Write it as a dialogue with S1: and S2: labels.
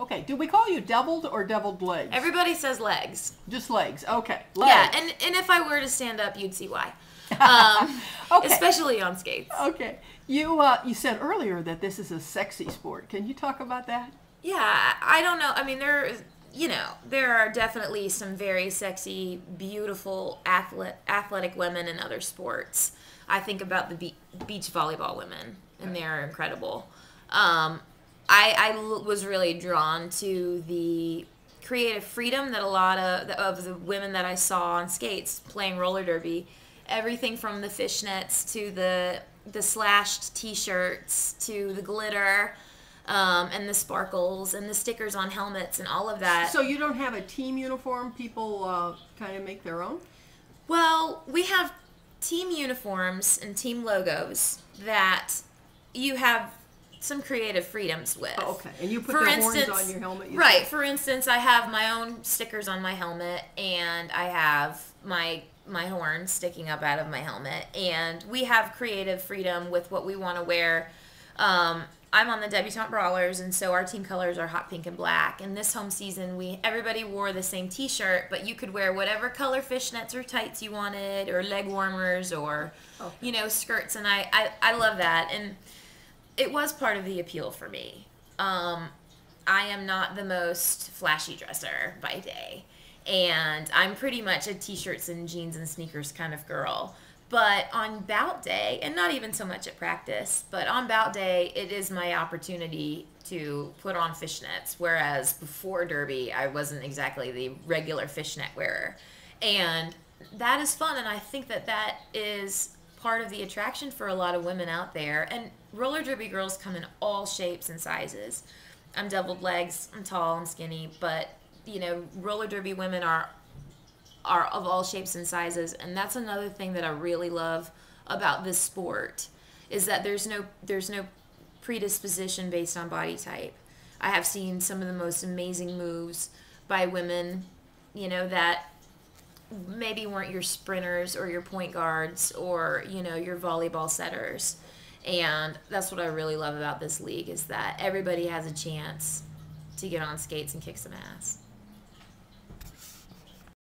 S1: Okay. Do we call you deviled or deviled legs?
S2: Everybody says legs.
S1: Just legs. Okay. Legs.
S2: Yeah, and if I were to stand up, you'd see why.
S1: Okay.
S2: Especially on skates.
S1: Okay. You said earlier that this is a sexy sport. Can you talk about that?
S2: Yeah, I don't know. I mean, there are definitely some very sexy, beautiful, athletic women in other sports. I think about the beach volleyball women, and they're incredible. I was really drawn to the creative freedom that a lot of the women that I saw on skates playing roller derby, everything from the fishnets to the slashed t-shirts to the glitter, and the sparkles and the stickers on helmets and all of that.
S1: So you don't have a team uniform? People kind of make their own?
S2: Well, we have team uniforms and team logos that you have some creative freedoms with.
S1: Oh, okay. And you put the horns on your helmet?
S2: Right. For instance, I have my own stickers on my helmet, and I have my horns sticking up out of my helmet. And we have creative freedom with what we want to wear. I'm on the Debutante Brawlers, and so our team colors are hot pink and black. And this home season, everybody wore the same T-shirt, but you could wear whatever color fishnets or tights you wanted, or leg warmers, or skirts. And I love that, and it was part of the appeal for me. I am not the most flashy dresser by day, and I'm pretty much a T-shirts and jeans and sneakers kind of girl. But on bout day, and not even so much at practice, but on bout day, it is my opportunity to put on fishnets, whereas before derby, I wasn't exactly the regular fishnet wearer. And that is fun, and I think that is part of the attraction for a lot of women out there. And roller derby girls come in all shapes and sizes. I'm deviled legs, I'm tall, I'm skinny, but, roller derby women are of all shapes and sizes, and that's another thing that I really love about this sport, is that there's no predisposition based on body type. I have seen some of the most amazing moves by women, that maybe weren't your sprinters or your point guards or, your volleyball setters. And that's what I really love about this league, is that everybody has a chance to get on skates and kick some ass.